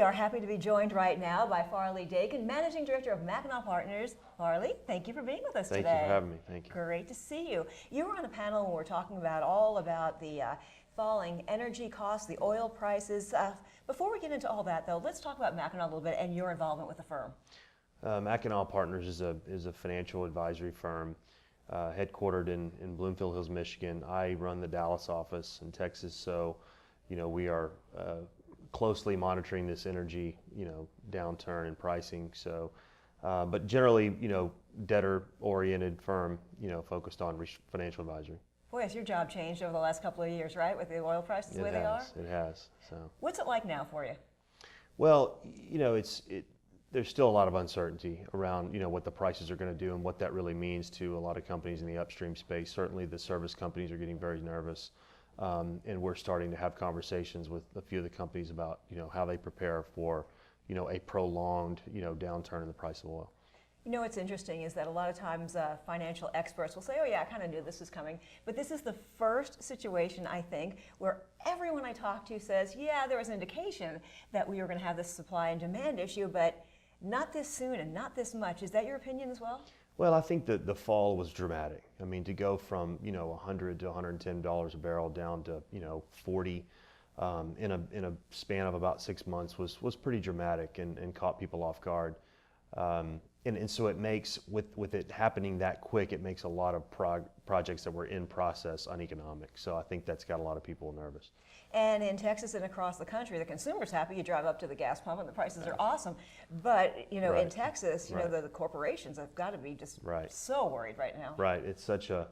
We are happy to be joined right now by Farley Dakan, Managing Director of Mackinac Partners. Farley, thank you for being with us today. Thank you for having me. Thank you. Great to see you. You were on a panel when we were talking about all about the falling energy costs, the oil prices. Before we get into all that, though, let's talk about Mackinac a little bit and your involvement with the firm. Mackinac Partners is a financial advisory firm headquartered in Bloomfield Hills, Michigan. I run the Dallas office in Texas, so we are closely monitoring this energy downturn in pricing. So, but generally, debtor-oriented firm, focused on financial advisory. Boy, has your job changed over the last couple of years, right, with the oil prices the way they are? It has. So. What's it like now for you? Well, there's still a lot of uncertainty around what the prices are going to do and what that really means to a lot of companies in the upstream space. Certainly, the service companies are getting very nervous. And we're starting to have conversations with a few of the companies about how they prepare for a prolonged downturn in the price of oil. What's interesting is that a lot of times financial experts will say, oh yeah, I kind of knew this was coming, but this is the first situation, I think, where everyone I talk to says, yeah, there was an indication that we were going to have this supply and demand issue, but not this soon and not this much. Is that your opinion as well? Well, I think that the fall was dramatic. I mean, to go from $100 to $110 a barrel down to 40 in a span of about 6 months was pretty dramatic and caught people off guard. And so it makes, with it happening that quick, it makes a lot of projects that were in process uneconomic. So I think that's got a lot of people nervous. And in Texas and across the country, the consumer's happy. You drive up to the gas pump and the prices are awesome. But in Texas, the corporations have got to be just so worried right now. Right. It's such a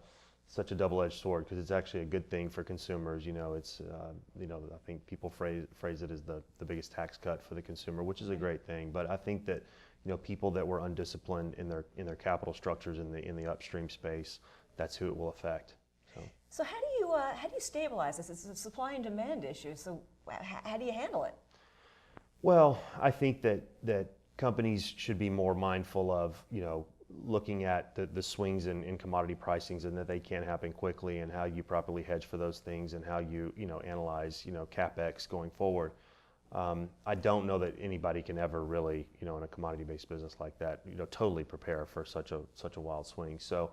double-edged sword because it's actually a good thing for consumers. It's I think people phrase it as the biggest tax cut for the consumer, which is a great thing. But I think that people that were undisciplined in their capital structures in the upstream space, that's who it will affect. So how do you stabilize this? It's a supply and demand issue. So how do you handle it? Well, I think that companies should be more mindful of looking at the swings in commodity pricings and that they can happen quickly, and how you properly hedge for those things, and how you analyze CapEx going forward. I don't know that anybody can ever really in a commodity-based business like that totally prepare for such a wild swing. So,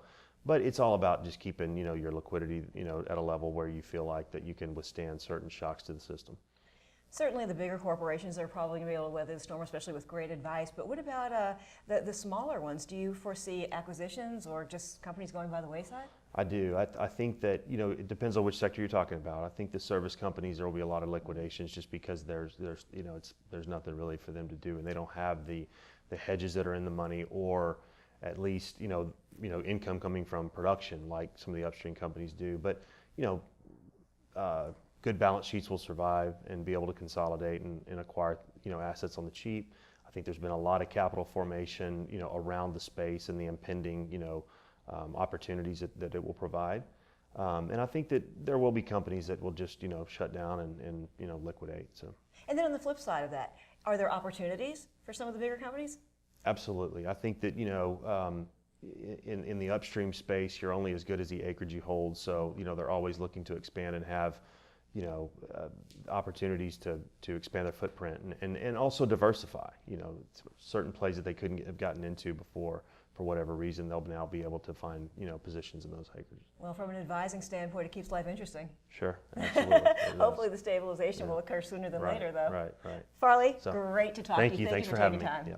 but it's all about just keeping your liquidity at a level where you feel like that you can withstand certain shocks to the system. Certainly the bigger corporations are probably going to be able to weather the storm, especially with great advice. But what about the smaller ones? Do you foresee acquisitions or just companies going by the wayside? I do. I think that it depends on which sector you're talking about. I think the service companies, there will be a lot of liquidations just because there's nothing really for them to do, and they don't have the hedges that are in the money, or at least income coming from production like some of the upstream companies do. But good balance sheets will survive and be able to consolidate and acquire assets on the cheap. I think there's been a lot of capital formation around the space and the impending opportunities that it will provide. And I think that there will be companies that will just shut down and liquidate. So. And then on the flip side of that, are there opportunities for some of the bigger companies? Absolutely. I think that in the upstream space, you're only as good as the acreage you hold. So they're always looking to expand and have opportunities to expand their footprint and also diversify. Certain plays that they couldn't have gotten into before, for whatever reason, they'll now be able to find positions in those acres. Well, from an advising standpoint, it keeps life interesting. Sure, absolutely. Hopefully the stabilization will occur sooner than later, though. Right. Farley, great to talk to you. Thank you. Thanks for having me. Taking time. Yeah.